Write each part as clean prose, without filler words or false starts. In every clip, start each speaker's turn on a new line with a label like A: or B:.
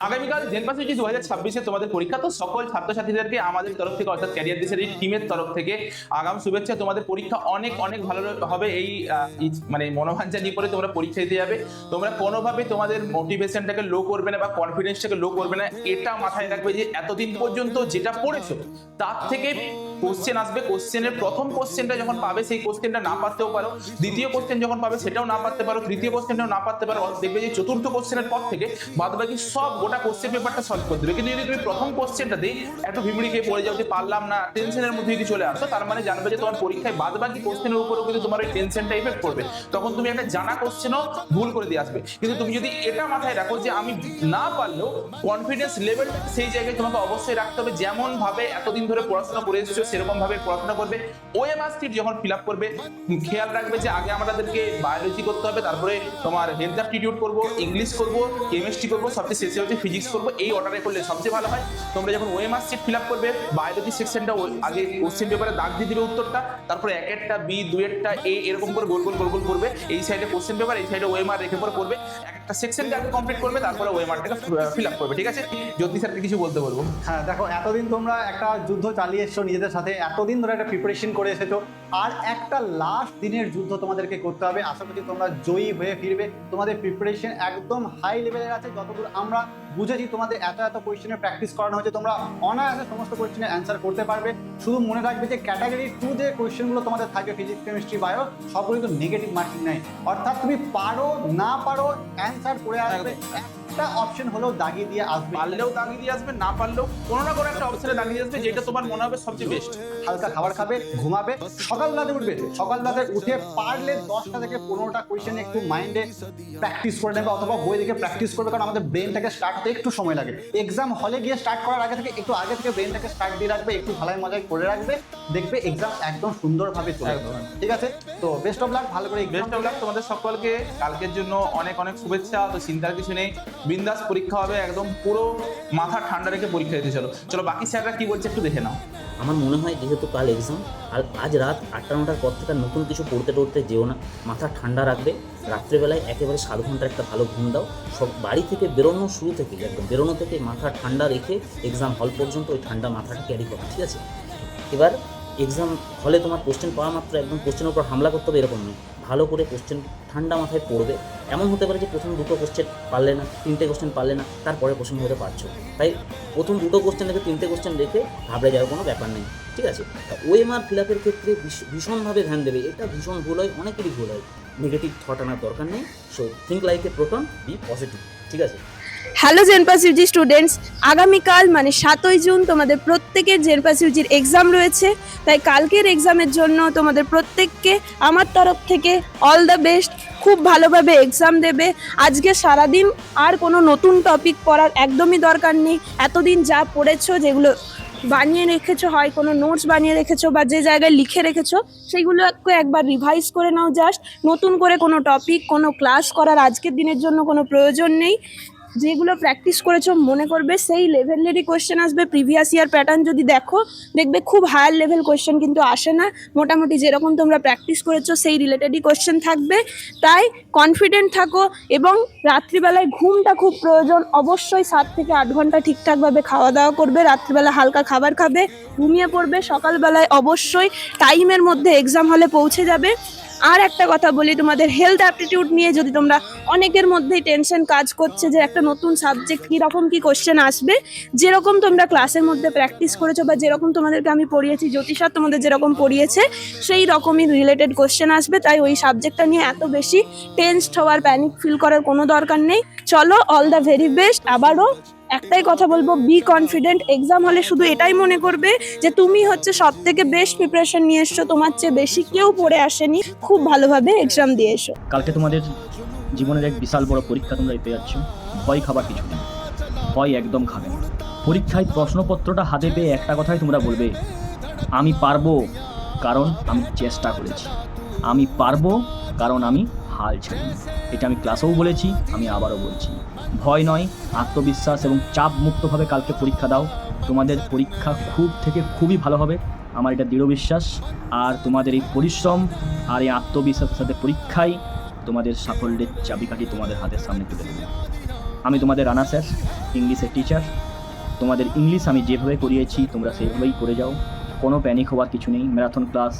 A: আগামীকাল জেনপাসিটি 2026-এ তোমাদের পরীক্ষা। তো সকল ছাত্রছাত্রীদেরকে আমাদের তরফ থেকে অর্থাৎ ক্যারিয়ার দিশার এই টিমের তরফ থেকে আগাম শুভেচ্ছা। তোমাদের পরীক্ষা অনেক অনেক ভালো হবে। এই মানে মনোবাঞ্ছা নিয়ে পরে তোমরা পরীক্ষা দিতে যাবে। তোমরা কোনোভাবে তোমাদের মোটিভেশনটাকে লো করবে না বা কনফিডেন্সটাকে লো করবে না। এটা মাথায় রাখবে যে এতদিন পর্যন্ত যেটা পড়েছো তার থেকে কোশ্চেন আসবে। কোশ্চেনের প্রথম কোশ্চেনটা যখন পাবে সেই কোশ্চেনটা না পারতেও পারো, দ্বিতীয় কোশ্চেন যখন পাবে সেটাও না পারতে পারো, তৃতীয় কোশ্চেনটাও না পারতে পারো। দেখবে যে চতুর্থ কোশ্চেনের পর থেকে বাদবাকি সব গোটা কোশ্চেন পেপারটা সলভ করে দেবে। কিন্তু যদি তুমি প্রথম কোশ্চেনটাতে একটু ভিমড়ি খেয়ে পড়ে যাও যে পারলাম না, টেনশনের মধ্যে যদি চলে আসো, তার মানে জানবে যে তোমার পরীক্ষায় বাদবাকি কোশ্চেনের উপরেও কিন্তু তোমার ওই টেনশনটা এফেক্ট করবে। তখন তুমি একটা জানা কোশ্চেনও ভুল করে দিয়ে আসবে। কিন্তু তুমি যদি এটা মাথায় রাখো যে আমি না পারলেও কনফিডেন্স লেভেল সেই জায়গায় তোমাকে অবশ্যই রাখতে হবে। যেমন ভাবে এতদিন ধরে পড়াশোনা করে এসেছো সেরকম ভাবে পড়াশোনা করবে। ওএমআর শিট যখন ফিল আপ করবে খেয়াল রাখবে যে আগে আমাদেরকে বায়োলজি করতে হবে, তারপরে তোমার হেলথ অ্যাপটিটিউড করবো, ইংলিশ করবো, কেমিস্ট্রি করবো, সবচেয়ে শেষে হচ্ছে ফিজিক্স করবো। এই অর্ডারে করলে সবচেয়ে ভালো হয়। তোমরা যখন ওএমআর শিট ফিল আপ করবে বায়োলজি সেকশনটা আগে কোশ্চেন পেপারে দাগ দিয়ে দিবে উত্তরটা, তারপরে একেরটা বি, দুয়েরটা এ, এরকম করে গোল গোল গোল গোল করবে। এই সাইডে কোশ্চেন পেপার, এই সাইডে ওএমআর রেখে পরে করবে। একটা সেকশনকে আগে কমপ্লিট করবে, তারপরে ওএমআরটাকে ফিল আপ করবে। ঠিক আছে, জ্যোতি স্যারকে কিছু বলতে বলবো।
B: হ্যাঁ দেখো, এতদিন তোমরা একটা যুদ্ধ চালিয়ে এসছো নিজেদের সাথে, এতদিন ধরে একটা প্রিপারেশন করে এসেছো, আর একটা লাস্ট দিনের যুদ্ধ তোমাদেরকে করতে হবে। আশা করছি তোমরা জয়ী হয়ে ফিরবে। তোমাদের প্রিপারেশন একদম হাই লেভেলের আছে। যতদূর আমরা বুঝেছি তোমাদের এত কোয়েশ্চেনের প্র্যাকটিস করানো হয়েছে, তোমরা অনায়াসে সমস্ত কোয়েশ্চেনের অ্যান্সার করতে পারবে। শুধু মনে রাখবে যে ক্যাটাগরি 2 যে কোয়েশ্চেনগুলো তোমাদের থাকবে ফিজিক্স, কেমিস্ট্রি, বায়ো, সবগুলো কিন্তু নেগেটিভ মার্কিং নেই। অর্থাৎ তুমি পারো না পারো অ্যান্সার করে আসবে, একটা অপশন হলেও দাগিয়ে দিয়ে আসবে।
A: পারলেও দাগিয়ে দিয়ে আসবে, না পারলেও কোনো না কোনো একটা অপশনে দাগিয়ে দিয়ে আসবে, যেটা তোমার মনে হবে সবচেয়ে বেস্ট।
B: হালকা খাবার খাবে, ঘুমাবে, সকালবেলাতে উঠবে। সকালবেলাতে উঠে পারলে 10টা থেকে 15টা কোয়েশ্চেন একটু মাইন্ডে প্র্যাকটিস করে নেবে, অথবা বই দেখে প্র্যাকটিস করবে। কারণ আমাদের ব্রেনটাকে স্টার্ট হতে একটু সময় লাগে। এক্সাম হলে গিয়ে স্টার্ট করার আগে থেকে একটু আগে থেকে ব্রেনটাকে স্টার্ট দিয়ে রাখবে, একটু ভালাই মজায় করে রাখবে, দেখবে এক্সাম একদম সুন্দরভাবে চলে যাবে। ঠিক আছে, তো বেস্ট অফ লাক, ভালো করে
A: বেস্ট অফ লাক তোমাদের সকলকে। কালকের জন্য অনেক অনেক শুভেচ্ছা। তো চিন্তার কিছু নেই, বিন্দাস পরীক্ষা হবে, একদম পুরো মাথা ঠান্ডা রেখে পরীক্ষা দিতে চলো। চলো বাকি স্যাররা কি বলছে একটু দেখে নাও।
C: আমার মনে হয় যেহেতু কাল এক্সাম, আর আজ রাত 8টা-9টার পর থেকে নতুন কিছু পড়তে যেও না। মাথা ঠান্ডা রাখবে। রাত্রেবেলায় একেবারে 7 ঘন্টার একটা ভালো ঘুম দাও। সব বাড়ি থেকে বেরোনো শুরু থেকে একদম বেরোনো থেকে মাথা ঠান্ডা রেখে এক্সাম হল পর্যন্ত ওই ঠান্ডা মাথাটা ক্যারি করো। ঠিক আছে, এবার এক্সাম হলে তোমার কোশ্চেন পাওয়া মাত্র একদম কোশ্চেনের উপর হামলা করতে হবে এরকম নয়। ভালো করে কোশ্চেন ঠান্ডা মাথায় পড়বে। এমন হতে পারে যে প্রথম 2টো কোশ্চেন পারলে না, 3টে কোশ্চেন পারলে না, তারপরে কোশ্চেন হতে পারছো। তাই প্রথম 2টো কোশ্চেন রেখে 3টে কোশ্চেন রেখে ঘাবড়ে যাওয়ার কোনো ব্যাপার নেই। ঠিক আছে, ওএমআর ফিল আপের ক্ষেত্রে ভীষণভাবে ধ্যান দেবে। এটা ভীষণ ভুল হয়, অনেকেরই ভুল হয়। নেগেটিভ থট আনার দরকার নেই। So think like a proton, B positive. ঠিক আছে।
D: হ্যালো জেনপাস ইউজি স্টুডেন্টস, আগামীকাল মানে 7ই জুন তোমাদের প্রত্যেকের জেনপাস ইউজির এক্সাম রয়েছে। তাই কালকের এক্সামের জন্য তোমাদের প্রত্যেককে আমার তরফ থেকে অল দ্য বেস্ট। খুব ভালোভাবে এক্সাম দেবে। আজকে সারাদিন আর কোনো নতুন টপিক পড়ার একদমই দরকার নেই। এতদিন যা পড়েছো, যেগুলো বানিয়ে রেখেছো, হয় কোনো নোটস বানিয়ে রেখেছো বা যে জায়গায় লিখে রেখেছো, সেইগুলোকে একবার রিভাইজ করে নাও। জাস্ট নতুন করে কোনো টপিক, কোনো ক্লাস করার আজকের দিনের জন্য কোনো প্রয়োজন নেই। যেগুলো প্র্যাকটিস করেছো মনে করবে সেই লেভেলেরই কোয়েশ্চেন আসবে। প্রিভিয়াস ইয়ার প্যাটার্ন যদি দেখো, দেখবে খুব হায়ার লেভেল কোয়েশ্চেন কিন্তু আসে না। মোটামুটি যেরকম তোমরা প্র্যাকটিস করেছো সেই রিলেটেডই কোয়েশ্চেন থাকবে। তাই কনফিডেন্ট থাকো, এবং রাত্রিবেলায় ঘুমটা খুব প্রয়োজন। অবশ্যই 7 থেকে 8 ঘন্টা ঠিকঠাকভাবে খাওয়া দাওয়া করবে, রাত্রিবেলা হালকা খাবার খাবে, ঘুমিয়ে পড়বে। সকালবেলায় অবশ্যই টাইমের মধ্যে এক্সাম হলে পৌঁছে যাবে। আর একটা কথা বলি, তোমাদের হেলথ অ্যাপটিটিউড নিয়ে যদি তোমরা অনেকের মধ্যেই টেনশন কাজ করছে যে একটা নতুন সাবজেক্ট কীরকম কী কোশ্চেন আসবে, যেরকম তোমরা ক্লাসের মধ্যে প্র্যাকটিস করেছো বা যেরকম তোমাদেরকে আমি পড়িয়েছি, জ্যোতি স্যার তোমাদের যেরকম পড়িয়েছে সেই রকমই রিলেটেড কোশ্চেন আসবে। তাই ওই সাবজেক্টটা নিয়ে এত বেশি টেনসড হওয়ার, প্যানিক ফিল করার কোনো দরকার নেই। চলো, অল দ্য ভেরি বেস্ট। আবারও একটাই কথা বলবো, বি কনফিডেন্ট। এক্সাম হলে শুধু এটাই মনে করবে যে তুমি হচ্ছে সব থেকে বেস্ট প্রিপারেশন নিয়ে এসছো, তোমার চেয়ে বেশি কেউ পড়ে আসেনি। খুব ভালোভাবে এক্সাম দিয়ে এসো।
E: কালকে তোমাদের জীবনের এক বিশাল বড় পরীক্ষা তোমরা দিতে যাচ্ছ। ভয় খাবার কিছু নেই, ভয় একদম খাবে না। পরীক্ষায় প্রশ্নপত্রটা হাতে পেয়ে একটা কথাই তোমরা বলবে, আমি পারবো কারণ আমি চেষ্টা করেছি, আমি পারবো কারণ আমি হাল ছাড়িনি। এটা আমি ক্লাসেও বলেছি, আমি আবারও বলছি। ভয় নয়, আত্মবিশ্বাস এবং চাপ মুক্তভাবে কালকে পরীক্ষা দাও। তোমাদের পরীক্ষা খুবই ভালো হবে, আমার এটা দৃঢ় বিশ্বাস। আর তোমাদের এই পরিশ্রম আর এই আত্মবিশ্বাসের সাথে পরীক্ষায় তোমাদের সাফল্যের চাবিকাঠি তোমাদের হাতের সামনে তুলে দেবে। আমি তোমাদের রানা স্যার, ইংলিশের টিচার। তোমাদের ইংলিশ আমি যেভাবে করিয়েছি তোমরা সেইভাবেই করে যাও, কোনো প্যানিক হওয়ার কিছু নেই। ম্যারাথন ক্লাস,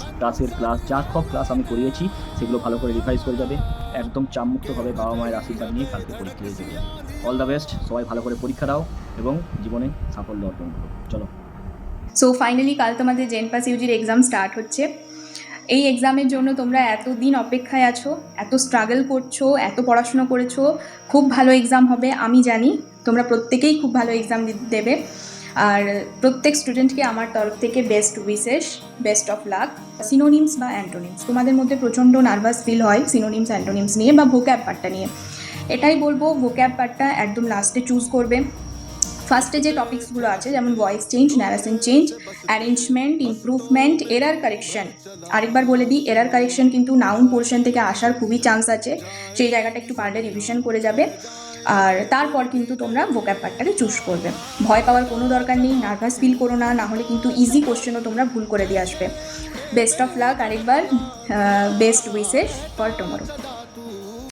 E: যা সব ক্লাস আমি করিয়েছি সেগুলো ভালো করে রিভাইজ করে যাবে, একদম চাপমুক্তভাবে বাবা মায়ের আশীর্বাদ নিয়ে কালকে পরীক্ষা দিয়ে যাবে। অল দ্য বেস্ট, সবাই ভালো করে পরীক্ষা দাও এবং জীবনে সাফল্য অর্জন করো। চলো।
F: সো ফাইনালি কাল তোমাদের জেনপাস ইউজির এক্সাম স্টার্ট হচ্ছে। এই এক্সামের জন্য তোমরা এতদিন অপেক্ষায় আছো, এত স্ট্রাগল করছো, এত পড়াশুনো করেছো। খুব ভালো এক্সাম হবে আমি জানি, তোমরা প্রত্যেকেই খুব ভালো এক্সাম দেবে। আর প্রত্যেক স্টুডেন্টকে আমার তরফ থেকে best wishes, best of luck. Synonyms বা অ্যান্টোনিমস, তোমাদের মধ্যে প্রচণ্ড নার্ভাস ফিল হয় সিনোনিমস অ্যান্টোনিমস নিয়ে বা ভোক্যাব পার্টটা নিয়ে। এটাই বলবো, ভোক্যাব পার্টটা একদম লাস্টে চুজ করবে। ফার্স্টে যে টপিকসগুলো আছে যেমন voice change, narration change, arrangement, improvement, error correction. আরেকবার বলে দিই, এরার কারেকশন কিন্তু নাউন পোর্শন থেকে আসার খুবই চান্স আছে, সেই জায়গাটা একটু পারলে রিভিশন করে যাবে। আর তারপর কিন্তু তোমরা ভোক্যাব পার্টটাকে চুজ করবে। ভয় পাওয়ার কোনো দরকার নেই, নার্ভাস ফিল করো না, নাহলে কিন্তু ইজি কোশ্চেনও তোমরা ভুল করে দিয়ে আসবে। বেস্ট অফ লাক আরেকবার, বেস্ট উইশেস ফর টুমরো।